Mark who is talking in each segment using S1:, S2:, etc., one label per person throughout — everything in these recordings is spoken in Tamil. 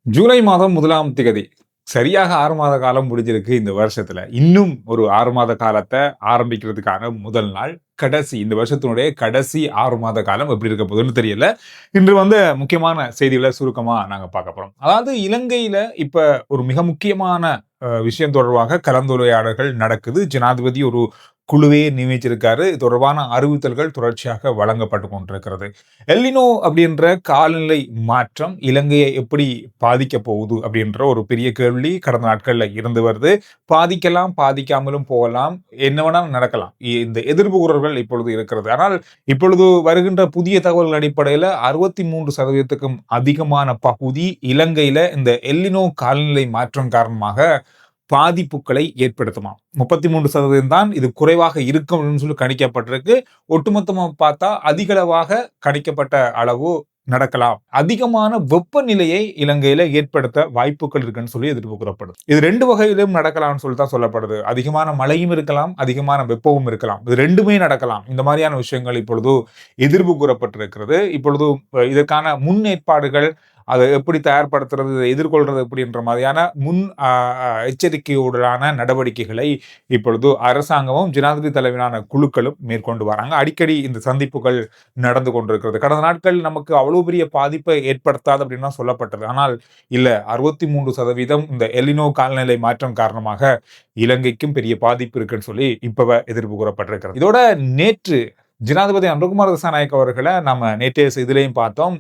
S1: ஜூலை மாதம் 1ஆம் திகதி. சரியாக 6 மாத காலம் முடிஞ்சிருக்கு இந்த வருஷத்துல. இன்னும் ஒரு 6 மாத காலத்த ஆரம்பிக்கிறதுக்கான முதல் நாள். இந்த வருஷத்தினுடைய கடைசி 6 மாத காலம் எப்படி இருக்க போதுன்னு தெரியல. இன்று முக்கியமான செய்திகள சுருக்கமா நாங்க பார்க்க போறோம். அதாவது இலங்கையில இப்ப ஒரு மிக முக்கியமான விஷயம் தொடர்பாக கலந்துரையாடல்கள் நடக்குது. ஜனாதிபதி ஒரு குழுவையே நியமிச்சிருக்காரு. இது தொடர்பான அறிவித்தல்கள் தொடர்ச்சியாக வழங்கப்பட்டு கொண்டிருக்கிறது. எல்னினோ அப்படின்ற காலநிலை மாற்றம் இலங்கையை எப்படி பாதிக்க போகுது அப்படின்ற ஒரு பெரிய கேள்வி கடந்த நாட்கள்ல இருந்து வருது. பாதிக்கலாம், பாதிக்காமலும் போகலாம், என்ன வேணாலும் நடக்கலாம். இந்த எதிர்ப்பு குரல்கள் இப்பொழுது இருக்கிறது. ஆனால் இப்பொழுது வருகின்ற புதிய தகவல்கள் அடிப்படையில 63% அதிகமான பகுதி இலங்கையில இந்த எல்னினோ காலநிலை மாற்றம் காரணமாக பாதிப்புகளை ஏற்படுத்துமா. 33% தான் இது குறைவாக இருக்கும் அப்படின்னு சொல்லி கணிக்கப்பட்டிருக்கு. ஒட்டுமொத்தமா பார்த்தா அதிகளவாக கணிக்கப்பட்ட அளவு நடக்கலாம். அதிகமான வெப்பநிலையை இலங்கையில ஏற்படுத்த வாய்ப்புகள் இருக்குன்னு சொல்லி எதிர்பார்க்கப்படுது. இது 2 வகையிலும் நடக்கலாம்னு சொல்லி தான் சொல்லப்படுது. அதிகமான மழையும் இருக்கலாம், அதிகமான வெப்பமும் இருக்கலாம். இது 2மே நடக்கலாம். இந்த மாதிரியான விஷயங்கள் இப்பொழுது எதிர்ப்பு கூறப்பட்டிருக்கிறது. இப்பொழுது இதற்கான முன்னேற்பாடுகள், அதை எப்படி தயார்படுத்துறது, எதிர்கொள்றது அப்படின்ற மாதிரியான முன் எச்சரிக்கையுடனான நடவடிக்கைகளை இப்பொழுது அரசாங்கமும் ஜனாதிபதி தலைமையிலான குழுக்களும் மேற்கொண்டு வராங்க. அடிக்கடி இந்த சந்திப்புகள் நடந்து கொண்டிருக்கிறது. கடந்த நாட்கள் நமக்கு அவ்வளவு பெரிய பாதிப்பை ஏற்படுத்தாது அப்படின்னு சொல்லப்பட்டது. ஆனால் இல்ல, 63% இந்த எலினோ காலநிலை மாற்றம் காரணமாக இலங்கைக்கும் பெரிய பாதிப்பு இருக்குன்னு சொல்லி இப்ப எதிர்ப்பு கூறப்பட்டிருக்கிறது. இதோட நேற்று ஜனாதிபதி அனுரகுமார திசாநாயக்க அவர்களை நம்ம நேற்றைய செய்தியிலையும் பார்த்தோம்.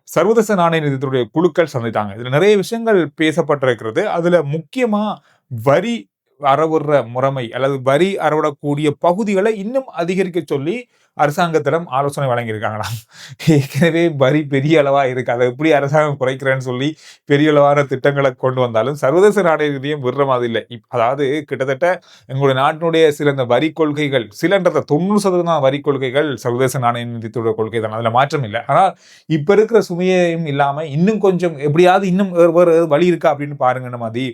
S1: சர்வதேச நாணய நிதியத்துடைய குழுக்கள் சந்தித்தாங்க. இதுல நிறைய விஷயங்கள் பேசப்பட்டிருக்கிறது. அதுல முக்கியமா வரி அறவிடுற முறைமை அல்லது வரி அறவிடக்கூடிய பகுதிகளை இன்னும் அதிகரிக்க சொல்லி அரசாங்கத்திடம் ஆலோசனை வழங்கியிருக்காங்களாம். ஏற்கனவே வரி பெரிய அளவா இருக்கு, அதை எப்படி அரசாங்கம் குறைக்கிறேன்னு சொல்லி பெரிய அளவான திட்டங்களை கொண்டு வந்தாலும் சர்வதேச நாணய நிதியம் விடுற மாதிரி இல்லை. அதாவது கிட்டத்தட்ட எங்களுடைய நாட்டினுடைய சில இந்த வரி கொள்கைகள், சிலன்றத 90% வரி கொள்கைகள் சர்வதேச நாணய நிதியத்துடைய கொள்கை தான், அதுல மாற்றம் இல்லை. ஆனால் இப்ப இருக்கிற சுமையையும் இல்லாம இன்னும் கொஞ்சம் எப்படியாவது இன்னும் வேறு வழி இருக்கா அப்படின்னு பாருங்க மாதிரி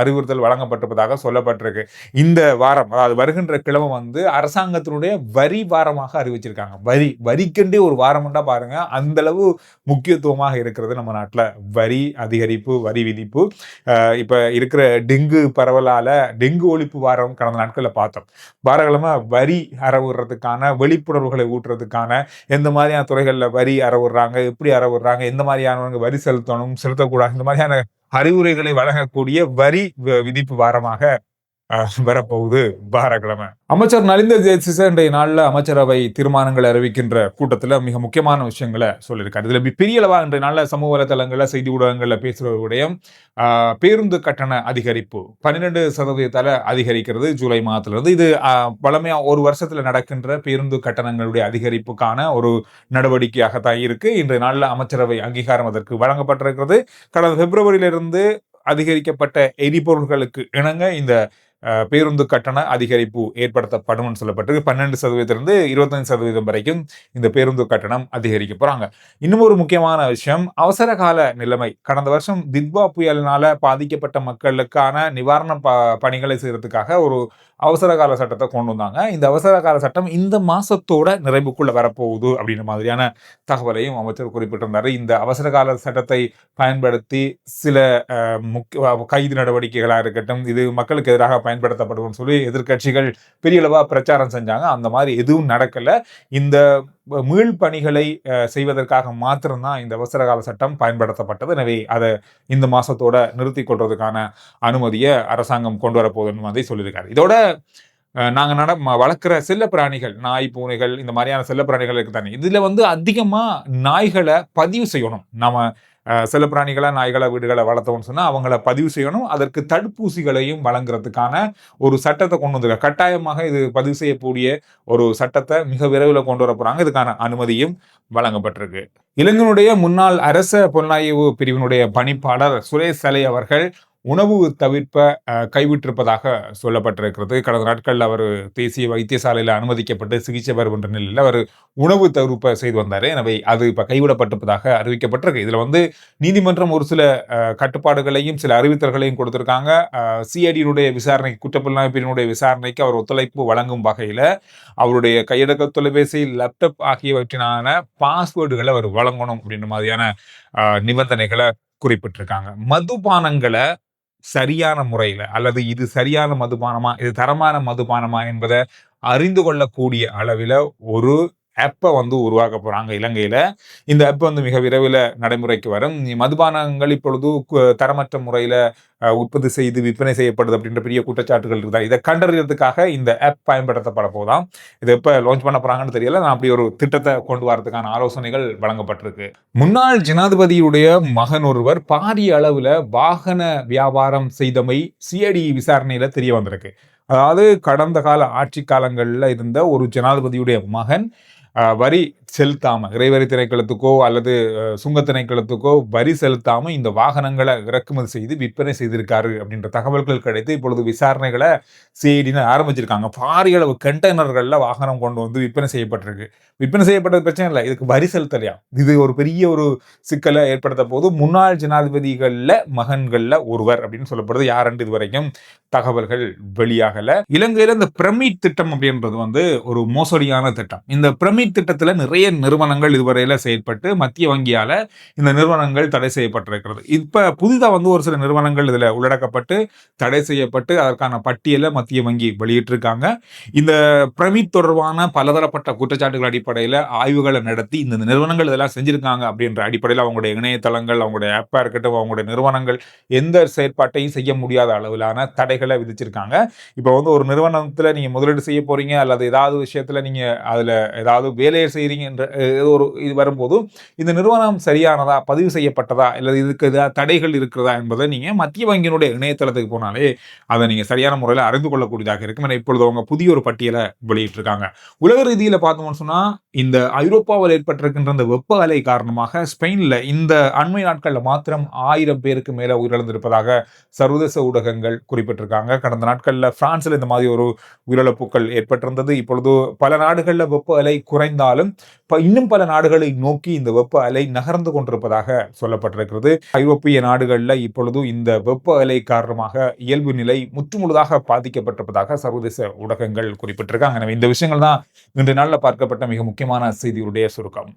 S1: அறிவுறுத்தல் வழங்கப்பட்டிருப்பதாக சொல்லப்பட்டிருக்கு. இந்த வாரம், அதாவது வருகின்ற கிழமை அரசாங்கத்தினுடைய வரி வாரமாக அறிவிச்சிருக்காங்க. வரிக்கென்றே ஒரு வாரம்டா பாருங்க, அந்த அளவு முக்கியத்துவமாக இருக்கிறது நம்ம நாட்டுல வரி அதிகரிப்பு, வரி விதிப்பு. இப்ப இருக்கிற டெங்கு பரவலால டெங்கு ஒழிப்பு வாரம் கடந்த நாட்கள்ல பார்த்தோம். பாரகிழமை வரி அறவுறதுக்கான விழிப்புணர்வுகளை ஊட்டுறதுக்கான எந்த மாதிரியான துறைகள்ல வரி அறவுறாங்க, எப்படி அறவுறாங்க, எந்த மாதிரியானவங்க வரி செலுத்தணும், செலுத்தக்கூடாது, இந்த மாதிரியான அறிவுரைகளை வழங்கக்கூடிய வரி விதிப்பு வாரமாக வரப்போகுது பாரக்கிழமை. அமைச்சர் நலிந்த ஜெயதிச இன்றைய நாளில் அமைச்சரவை தீர்மானங்களை அறிவிக்கின்ற கூட்டத்தில் மிக முக்கியமான விஷயங்களை சொல்லியிருக்காரு. இதுல பெரிய அளவா இன்றைய நாளில் சமூக வலைதளங்கள்ல, செய்தி ஊடகங்கள்ல பேசுறவருடைய பேருந்து கட்டண அதிகரிப்பு 12% அதிகரிக்கிறது ஜூலை மாதத்திலிருந்து. இது பழமையா ஒரு வருஷத்துல நடக்கின்ற பேருந்து கட்டணங்களுடைய அதிகரிப்புக்கான ஒரு நடவடிக்கையாகத்தான் இருக்கு. இன்றைய நாளில் அமைச்சரவை அங்கீகாரம் அதற்கு வழங்கப்பட்டிருக்கிறது. கடந்த பிப்ரவரியிலிருந்து அதிகரிக்கப்பட்ட எரிபொருள்களுக்கு இணங்க இந்த பேருந்து கட்டண அதிகரிப்பு ஏற்படுத்தப்படும் சொல்லப்பட்டிருக்கு. 12% 25% வரைக்கும் இந்த பேருந்து கட்டணம் அதிகரிக்க போறாங்க. இன்னும் ஒரு முக்கியமான விஷயம், அவசர கால நிலைமை. கடந்த வருஷம் தித்வா புயலினால பாதிக்கப்பட்ட மக்களுக்கான நிவாரண பணிகளை செய்யறதுக்காக ஒரு அவசர கால சட்டத்தை கொண்டு வந்தாங்க. இந்த அவசர கால சட்டம் இந்த மாசத்தோட நிறைவுக்குள்ள வரப்போகுது அப்படின்ற மாதிரியான தகவலையும் அமைச்சர் குறிப்பிட்டிருந்தாரு. இந்த அவசர கால சட்டத்தை பயன்படுத்தி சில கைது நடவடிக்கைகளா இருக்கட்டும், இது மக்களுக்கு எதிராக பயன்படுத்தப்படும் சொல்லி எதிர்கட்சிகள் பெரிய அளவா பிரச்சாரம் செஞ்சாங்க. அந்த மாதிரி எதுவும் நடக்கல. இந்த மீள் பணிகளை செய்வதற்காக மாத்திரம்தான் இந்த அவசர கால சட்டம் பயன்படுத்தப்பட்டது. எனவே அதை இந்த மாசத்தோட நிறுத்தி கொள்றதுக்கான அனுமதியை அரசாங்கம் கொண்டு வரப்போகுதுன்னு மாதிரி சொல்லியிருக்காரு. இதோட நாங்க வளர்க்குற செல்ல பிராணிகள், நாய், பூனைகள், இந்த மாதிரியான செல்ல பிராணிகள் இருக்குதானே, இதுல அதிகமா நாய்களை பதிவு செய்யணும். நாம செல்ல பிராணிகளை, நாய்களை, வீடுகளை வளர்த்தோம்னு சொன்னா அவங்கள பதிவு செய்யணும். அதற்கு தடுப்பூசிகளையும் வழங்குறதுக்கான ஒரு சட்டத்தை கொண்டு வந்திருக்காங்க. கட்டாயமாக இது பதிவு செய்யக்கூடிய ஒரு சட்டத்தை மிக விரைவில் கொண்டு வர போறாங்க. இதுக்கான அனுமதியும் வழங்கப்பட்டிருக்கு. இலங்கையினுடைய முன்னாள் அரச புலனாய்வு பிரிவினுடைய பணிப்பாளர் சுரேஷ் சலை அவர்கள் உணவு தவிர்ப்ப கைவிட்டிருப்பதாக சொல்லப்பட்டிருக்கிறது. கடந்த நாட்களில் அவர் தேசிய வைத்தியசாலையில் அனுமதிக்கப்பட்டு சிகிச்சை பெறுகின்ற நிலையில் அவர் உணவு தவிர்ப்ப செய்து வந்தார். எனவே அது இப்ப கைவிடப்பட்டிருப்பதாக அறிவிக்கப்பட்டிருக்கு. இதுல நீதிமன்றம் ஒரு சில கட்டுப்பாடுகளையும் சில அறிவித்தல்களையும் கொடுத்திருக்காங்க. சிஐடியினுடைய விசாரணை, குற்றப்புலனாய்வு பிரிவினுடைய விசாரணைக்கு அவர் ஒத்துழைப்பு வழங்கும் வகையில அவருடைய கையடக்க தொலைபேசி, லேப்டாப் ஆகியவற்றினான பாஸ்வேர்டுகளை அவர் வழங்கணும் அப்படின்ற மாதிரியான நிபந்தனைகளை குறிப்பிட்டிருக்காங்க. மதுபானங்கள சரியான முறையில அல்லது இது சரியான மதுபானமா, இது தரமான மதுபானமா என்பத அறிந்து கொள்ளக்கூடிய அளவில ஒரு ஆப்ப வந்து உருவாக்க போறாங்க இலங்கையில. இந்த ஆப் வந்து மிக விரைவில நடைமுறைக்கு வரும். மதுபானங்கள் இப்பொழுது தரமற்ற முறையில உற்பத்தி செய்து விற்பனை செய்யப்படுது அப்படின்ற பெரிய குற்றச்சாட்டுகள் இருக்குதா? இத கண்டறியறதுக்காக இந்த ஆப் பயன்படுத்தப்பட போதாம். இத எப்ப லான்ச் பண்ண போறாங்கன்னு தெரியல. நான் அப்படி ஒரு திட்டத்த கொண்டு வரதுக்கான ஆலோசனைகள் வழங்கப்பட்டிருக்கு. முன்னாள் ஜனாதிபதியுடைய மகன் ஒருவர் பாரிய அளவுல வாகன வியாபாரம் செய்தமை சிஐடி விசாரணையில தெரிய வந்திருக்கு. அதாவது கடந்த கால ஆட்சி காலங்கள்ல இருந்த ஒரு ஜனாதிபதியுடைய மகன் வரி செலுத்தாம இறைவரி திணைக்களத்துக்கோ அல்லது சுங்க திணைக்களத்துக்கோ வரி செலுத்தாம இந்த வாகனங்களை இறக்குமதி செய்து விற்பனை செய்திருக்காரு அப்படின்ற தகவல்கள் கிடைத்து இப்பொழுது விசாரணைகளை சிஐடின்னு ஆரம்பிச்சிருக்காங்க. பாரிய அளவு கண்டெய்னர்கள்ல வாகனம் கொண்டு வந்து விற்பனை செய்யப்பட்டிருக்கு. விற்பனை செய்யப்பட்டது பிரச்சனை இல்லை, இதுக்கு வரி செலுத்தலையா? இது ஒரு பெரிய ஒரு சிக்கலை ஏற்படுத்த போது முன்னாள் ஜனாதிபதிகள்ல மகன்கள்ல ஒருவர் அப்படின்னு சொல்லப்படுது. யாருன்னு இதுவரைக்கும் தகவல்கள் வெளியாகல. இலங்கையில இந்த பிரமிட் திட்டம் அப்படின்றது வந்து ஒரு மோசடியான திட்டம். இந்த பிரமிட் திட்டத்துல நிறைய நிறுவனங்கள் இதுவரையில செயற்பட்டு மத்திய வங்கியால இந்த நிறுவனங்கள் தடை செய்யப்பட்டிருக்கிறது. இப்ப புதிதா வந்து ஒரு சில நிறுவனங்கள் இதுல உள்ளடக்கப்பட்டு தடை செய்யப்பட்டு அதற்கான பட்டியலை மத்திய வங்கி வெளியிட்டிருக்காங்க. இந்த பிரமிட் தொடர்பான பலதரப்பட்ட குற்றச்சாட்டுகள் அடிப்படையில் ஆய்வுகளை நடத்தி இந்த நிறுவனங்கள் இதெல்லாம் செஞ்சிருக்காங்க அப்படின்ற அடிப்படையில் அவங்களுடைய இணையதளங்கள், அவங்களுடைய ஆப்பா இருக்கட்டும், அவங்களுடைய நிறுவனங்கள் எந்த செயற்பாட்டையும் செய்ய முடியாத அளவிலான தடைகளை விதிச்சிருக்காங்க. இப்போ வந்து ஒரு நிறுவனத்துல நீங்க முதலீடு செய்ய போறீங்க அல்லது ஏதாவது விஷயத்துல நீங்க அதுல ஏதாவது வேலையை செய்றீங்க என்ற ஒரு இது வரும்போது இந்த நிறுவனம் சரியானதா, பதிவு செய்யப்பட்டதா, இல்ல இதுக்கு ஏதாவது தடைகள் இருக்கிறதா என்பதை நீங்க மத்திய வங்கியினுடைய இணையதளத்துக்கு போனாலே அதை நீங்க சரியான முறையில் அறிந்து கொள்ளக்கூடியதாக இருக்கும். ஏன்னா இப்பொழுது அவங்க புதிய ஒரு பட்டியலை வெளியிட்டிருக்காங்க. உலக ரீதியில பார்த்தோம்னு சொன்னா இந்த ஐரோப்பாவில் ஏற்பட்டிருக்கின்ற இந்த வெப்ப அலை காரணமாக ஸ்பெயின்ல இந்த அண்மை நாட்கள்ல மாத்திரம் 1000 பேருக்கு மேல உயிரிழந்திருப்பதாக சர்வதேச ஊடகங்கள் குறிப்பிட்டிருக்காங்க. கடந்த நாட்கள்ல பிரான்ஸ்ல இந்த மாதிரி ஒரு உயிரிழப்புகள் ஏற்பட்டிருந்தது. இப்பொழுது பல நாடுகள்ல வெப்ப அலை குறைந்தாலும் இன்னும் பல நாடுகளை நோக்கி இந்த வெப்ப அலை நகர்ந்து கொண்டிருப்பதாக சொல்லப்பட்டிருக்கிறது. ஐரோப்பிய நாடுகள்ல இப்பொழுது இந்த வெப்ப அலை காரணமாக இயல்பு நிலை முற்றுமுழுதாக பாதிக்கப்பட்டிருப்பதாக சர்வதேச ஊடகங்கள் குறிப்பிட்டிருக்காங்க. எனவே இந்த விஷயங்கள் தான் இன்றைய நாளில் பார்க்கப்பட்ட மிக முக்கியமான செய்தியுடைய சுருக்கம்.